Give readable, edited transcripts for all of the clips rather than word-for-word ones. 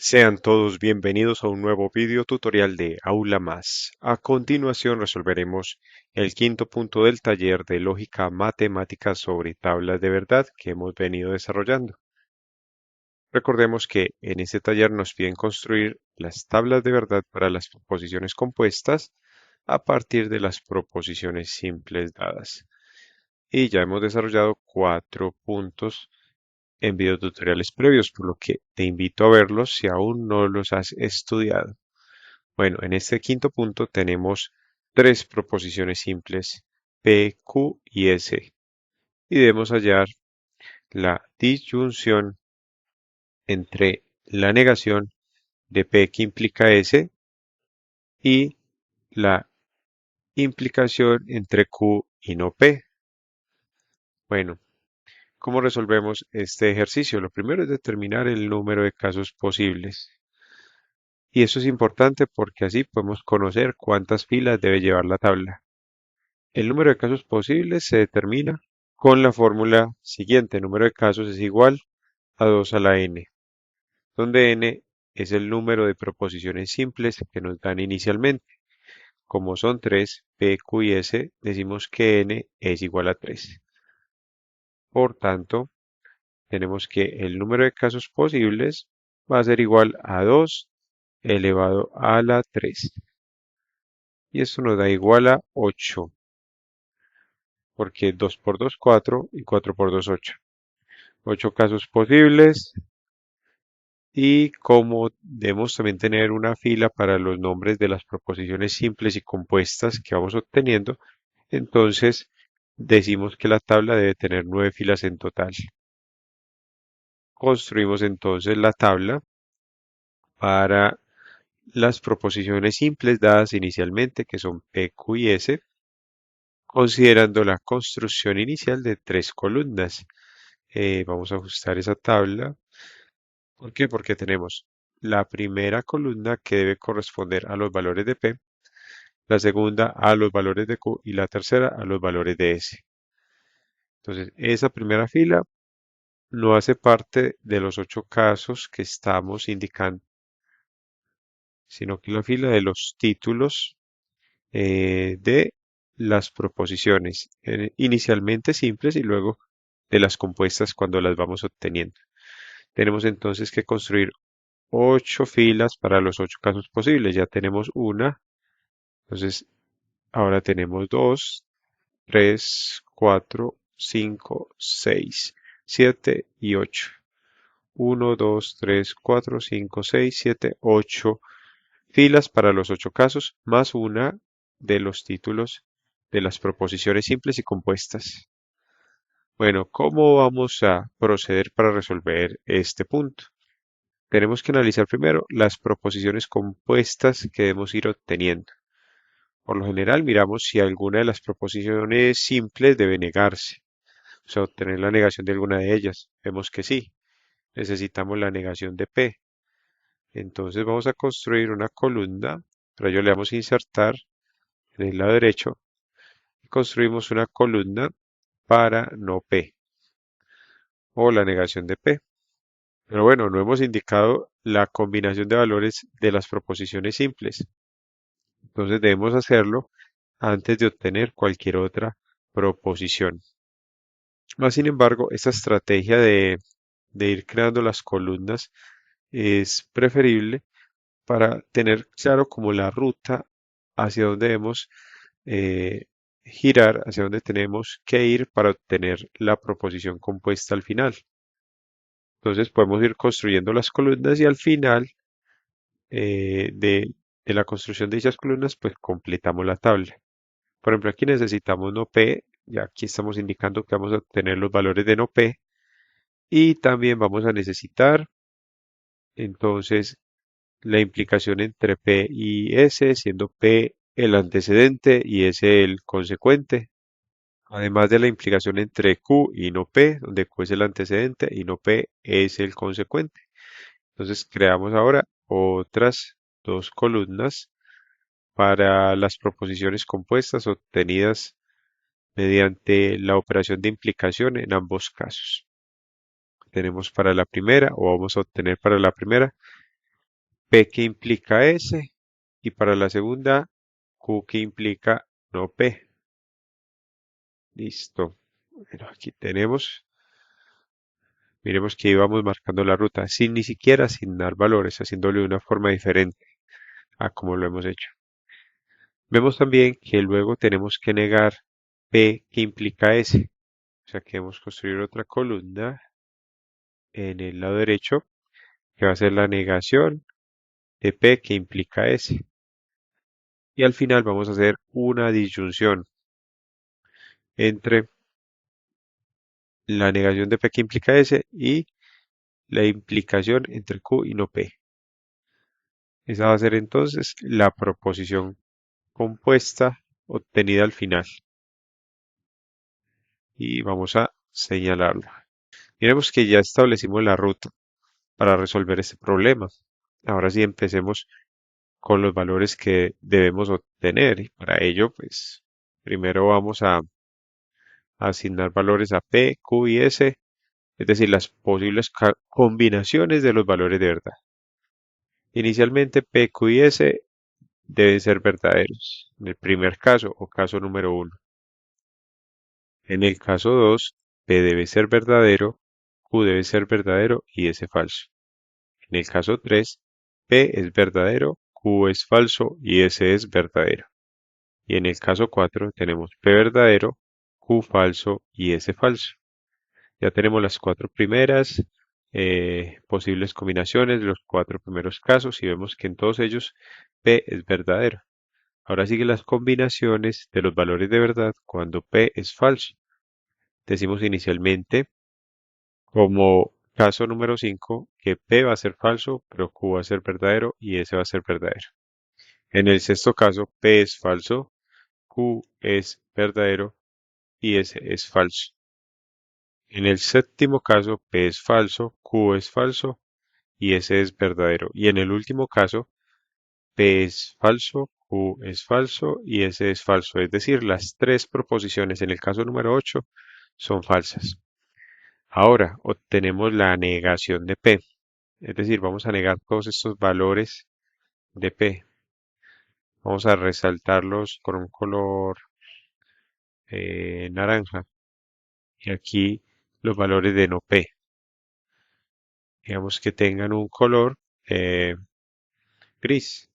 Sean todos bienvenidos a un nuevo video tutorial de Aula Más. A continuación resolveremos el quinto punto del taller de lógica matemática sobre tablas de verdad que hemos venido desarrollando. Recordemos que en este taller nos piden construir las tablas de verdad para las proposiciones compuestas a partir de las proposiciones simples dadas. Y ya hemos desarrollado 4 puntos en videotutoriales previos, por lo que te invito a verlos si aún no los has estudiado. Bueno, en este quinto punto tenemos tres proposiciones simples, P, Q y S, y debemos hallar la disyunción entre la negación de P que implica S y la implicación entre Q y no P. Bueno, ¿cómo resolvemos este ejercicio? Lo primero es determinar el número de casos posibles. Y eso es importante porque así podemos conocer cuántas filas debe llevar la tabla. El número de casos posibles se determina con la fórmula siguiente. El número de casos es igual a 2 a la n, donde n es el número de proposiciones simples que nos dan inicialmente. Como son 3, p, q y s, decimos que n es igual a 3. Por tanto, tenemos que el número de casos posibles va a ser igual a 2 elevado a la 3. Y esto nos da igual a 8, porque 2 por 2, 4 y 4 por 2, 8. 8 casos posibles y como debemos también tener una fila para los nombres de las proposiciones simples y compuestas que vamos obteniendo, entonces decimos que la tabla debe tener 9 filas en total. Construimos entonces la tabla para las proposiciones simples dadas inicialmente, que son P, Q y S, considerando la construcción inicial de 3 columnas. Vamos a ajustar esa tabla. ¿Por qué? Porque tenemos la primera columna que debe corresponder a los valores de P, la segunda a los valores de Q y la tercera a los valores de S. Entonces, esa primera fila no hace parte de los 8 casos que estamos indicando, sino que la fila de los títulos de las proposiciones, inicialmente simples y luego de las compuestas cuando las vamos obteniendo. Tenemos entonces que construir 8 filas para los 8 casos posibles. Ya tenemos una, entonces ahora tenemos 2, 3, 4, 5, 6, 7 y 8. 1, 2, 3, 4, 5, 6, 7, 8 filas para los 8 casos, más una de los títulos de las proposiciones simples y compuestas. Bueno, ¿cómo vamos a proceder para resolver este punto? Tenemos que analizar primero las proposiciones compuestas que debemos ir obteniendo. Por lo general, miramos si alguna de las proposiciones simples debe negarse, o sea, obtener la negación de alguna de ellas. Vemos que sí, necesitamos la negación de P. Entonces vamos a construir una columna, para ello le damos a insertar en el lado derecho y construimos una columna para no P o la negación de P. Pero bueno, no hemos indicado la combinación de valores de las proposiciones simples. Entonces debemos hacerlo antes de obtener cualquier otra proposición. Más sin embargo, esta estrategia de ir creando las columnas es preferible para tener claro como la ruta hacia donde debemos girar, hacia donde tenemos que ir para obtener la proposición compuesta al final. Entonces podemos ir construyendo las columnas y al final de la construcción de dichas columnas, pues completamos la tabla. Por ejemplo, aquí necesitamos no P, ya aquí estamos indicando que vamos a obtener los valores de no P y también vamos a necesitar entonces la implicación entre P y S, siendo P el antecedente y S el consecuente, además de la implicación entre Q y no P, donde Q es el antecedente y no P es el consecuente. Entonces creamos ahora otras 2 columnas para las proposiciones compuestas obtenidas mediante la operación de implicación en ambos casos. Tenemos para la primera, o vamos a obtener para la primera, P que implica S y para la segunda Q que implica no P. Listo. Bueno, aquí tenemos, miremos que íbamos marcando la ruta sin ni siquiera asignar valores, haciéndole de una forma diferente a como lo hemos hecho. Vemos también que luego tenemos que negar P que implica S. O sea que debemos construir otra columna en el lado derecho que va a ser la negación de P que implica S. Y al final vamos a hacer una disyunción entre la negación de P que implica S y la implicación entre Q y no P. Esa va a ser entonces la proposición compuesta obtenida al final. Y vamos a señalarla. Miremos que ya establecimos la ruta para resolver este problema. Ahora sí empecemos con los valores que debemos obtener y para ello pues primero vamos a asignar valores a P, Q y S, es decir, las posibles combinaciones de los valores de verdad. Inicialmente P, Q y S deben ser verdaderos en el primer caso o caso número uno. En el caso 2, P debe ser verdadero, Q debe ser verdadero y S falso. En el caso 3, P es verdadero, Q es falso y S es verdadero. Y en el caso 4 tenemos P verdadero, Q falso y S falso. Ya tenemos las cuatro primeras posibles combinaciones de los cuatro primeros casos y vemos que en todos ellos P es verdadero. Ahora siguen las combinaciones de los valores de verdad cuando P es falso. Decimos inicialmente como caso número 5 que P va a ser falso, pero Q va a ser verdadero y S va a ser verdadero. En el sexto caso, P es falso, Q es verdadero y S es falso. En el séptimo caso, P es falso, Q es falso y S es verdadero. Y en el último caso, P es falso, Q es falso y S es falso. Es decir, las tres proposiciones en el caso número 8 son falsas. Ahora obtenemos la negación de P. Es decir, vamos a negar todos estos valores de P. Vamos a resaltarlos con un color naranja. Y aquí los valores de no P. Digamos que tengan un color eh, gris.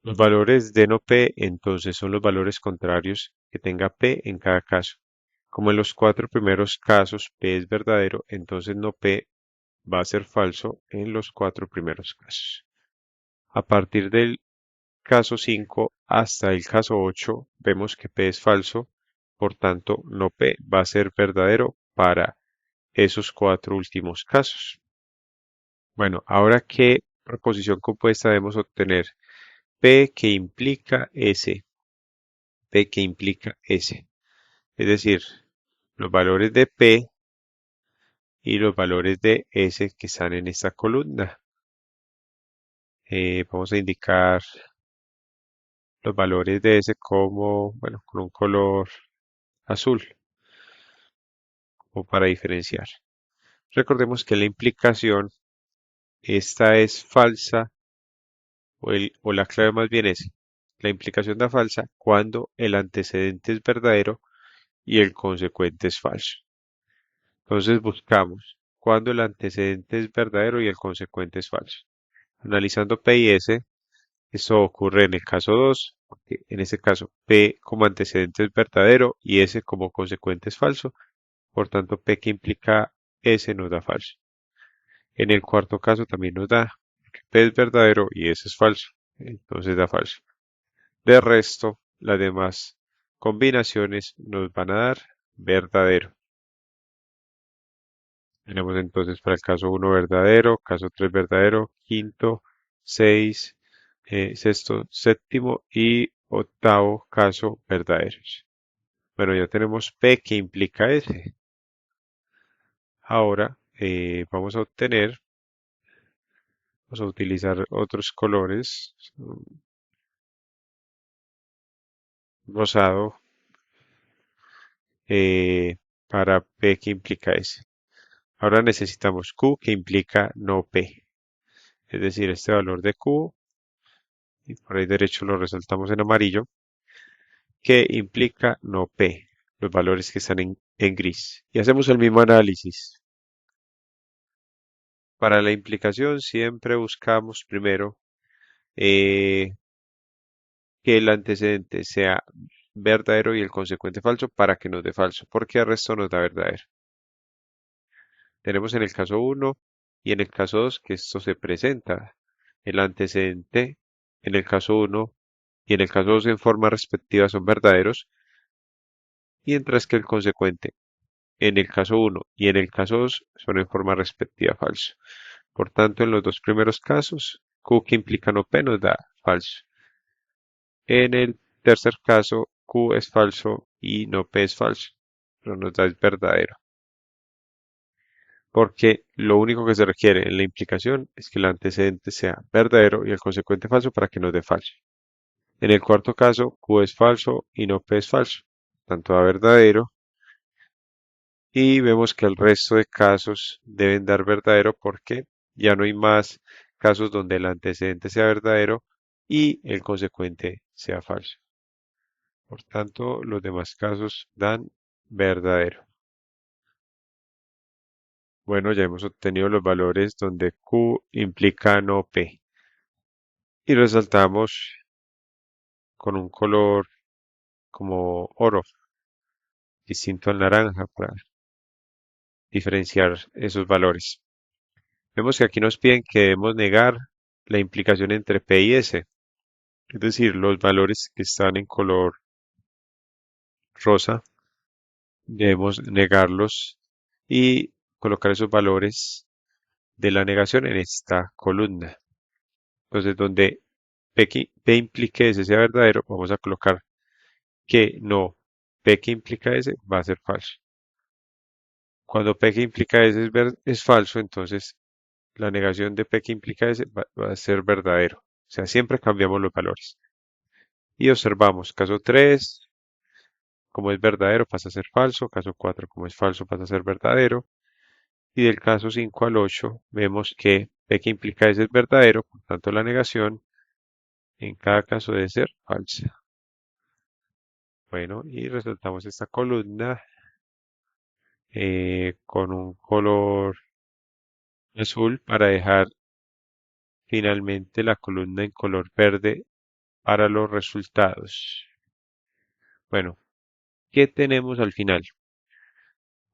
Los valores de no P entonces son los valores contrarios que tenga P en cada caso. Como en los cuatro primeros casos P es verdadero, entonces no P va a ser falso en los cuatro primeros casos. A partir del caso 5 hasta el caso 8 vemos que P es falso, por tanto no P va a ser verdadero para esos cuatro últimos casos. Bueno, ahora qué proposición compuesta debemos obtener. P que implica S. P que implica S. Es decir, los valores de P y los valores de S que están en esta columna. Vamos a indicar los valores de S como, bueno, con un color azul, o para diferenciar. Recordemos que la implicación, esta es falsa, o la clave más bien es, la implicación da falsa cuando el antecedente es verdadero y el consecuente es falso. Entonces buscamos cuando el antecedente es verdadero y el consecuente es falso. Analizando P y S, esto ocurre en el caso 2, porque en este caso P como antecedente es verdadero y S como consecuente es falso, por tanto P que implica S nos da falso. En el cuarto caso también nos da, porque P es verdadero y S es falso, entonces da falso. De resto, las demás combinaciones nos van a dar verdadero. Tenemos entonces para el caso uno verdadero, caso 3 verdadero, quinto, 6, sexto, séptimo y octavo caso verdaderos. Bueno, ya tenemos P que implica S. Ahora vamos a utilizar otros colores, rosado, para P que implica S. Ahora necesitamos Q que implica no P. es decir, este valor de Q, y por ahí derecho lo resaltamos en amarillo, que implica no P, los valores que están en gris. Y hacemos el mismo análisis. Para la implicación siempre buscamos primero eh, que el antecedente sea verdadero y el consecuente falso para que nos dé falso, porque el resto nos da verdadero. Tenemos en el caso uno y en el caso 2 que esto se presenta. El antecedente en el caso uno y en el caso 2 en forma respectiva son verdaderos, mientras que el consecuente en el caso uno y en el caso 2 son en forma respectiva falso. Por tanto, en los dos primeros casos, Q que implica no P nos da falso. En el tercer caso, Q es falso y no P es falso, pero nos da es verdadero. Porque lo único que se requiere en la implicación es que el antecedente sea verdadero y el consecuente falso para que nos dé falso. En el cuarto caso, Q es falso y no P es falso, tanto da verdadero, y vemos que el resto de casos deben dar verdadero porque ya no hay más casos donde el antecedente sea verdadero y el consecuente sea falso. Por tanto, los demás casos dan verdadero. Bueno, ya hemos obtenido los valores donde Q implica no P y resaltamos con un color como oro, distinto al naranja, para diferenciar esos valores. Vemos que aquí nos piden que debemos negar la implicación entre P y S, es decir, los valores que están en color rosa, debemos negarlos y colocar esos valores de la negación en esta columna. Entonces, donde P implique S sea verdadero, vamos a colocar que no, P que implica S va a ser falso. Cuando P que implica S es falso, entonces la negación de P que implica S va a ser verdadero. O sea, siempre cambiamos los valores. Y observamos, caso 3, como es verdadero, pasa a ser falso. Caso 4, como es falso, pasa a ser verdadero. Y del caso 5 al 8, vemos que P que implica S es verdadero, por tanto la negación en cada caso debe ser falsa. Bueno, y resaltamos esta columna con un color azul para dejar finalmente la columna en color verde para los resultados. Bueno, ¿qué tenemos al final?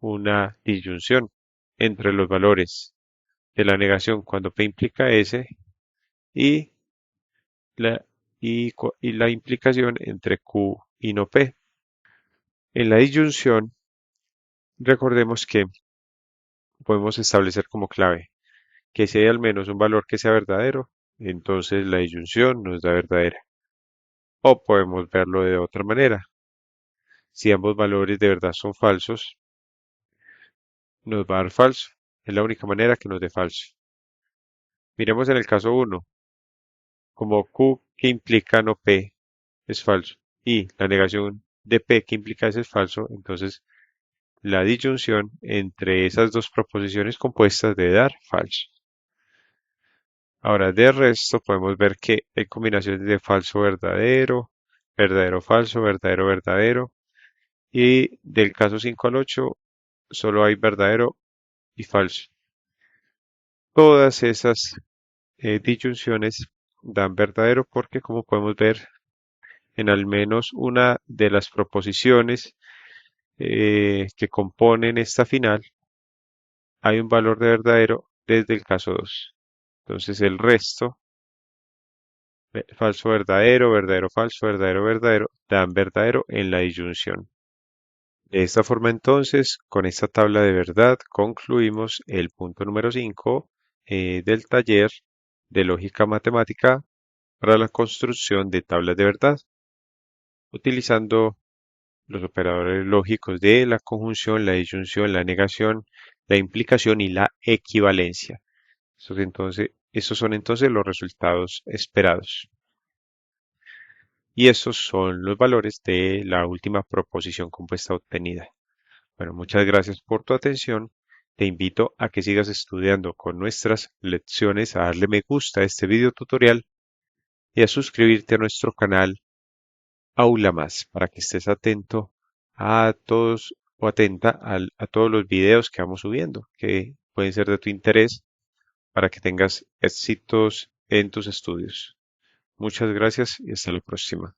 Una disyunción entre los valores de la negación cuando P implica S y la, y la implicación entre Q y no P. En la disyunción, recordemos que podemos establecer como clave que si hay al menos un valor que sea verdadero, entonces la disyunción nos da verdadera. O podemos verlo de otra manera. Si ambos valores de verdad son falsos, nos va a dar falso. Es la única manera que nos dé falso. Miremos en el caso uno, como Q que implica no P es falso y la negación de P que implica S es falso, entonces la disyunción entre esas dos proposiciones compuestas debe dar falso. Ahora, de resto podemos ver que hay combinaciones de falso verdadero, verdadero falso, verdadero verdadero, y del caso 5 al 8 solo hay verdadero y falso. Todas esas disyunciones dan verdadero porque, como podemos ver, en al menos una de las proposiciones que componen esta final hay un valor de verdadero desde el caso 2. Entonces el resto, falso verdadero, verdadero falso, verdadero verdadero, dan verdadero en la disyunción. De esta forma entonces, con esta tabla de verdad concluimos el punto número 5 del taller de lógica matemática para la construcción de tablas de verdad, utilizando los operadores lógicos de la conjunción, la disyunción, la negación, la implicación y la equivalencia. Estos son entonces los resultados esperados. Y esos son los valores de la última proposición compuesta obtenida. Bueno, muchas gracias por tu atención. Te invito a que sigas estudiando con nuestras lecciones, a darle me gusta a este video tutorial y a suscribirte a nuestro canal Aula Más para que estés atento a todos o atenta a todos los videos que vamos subiendo, que pueden ser de tu interés para que tengas éxitos en tus estudios. Muchas gracias y hasta la próxima.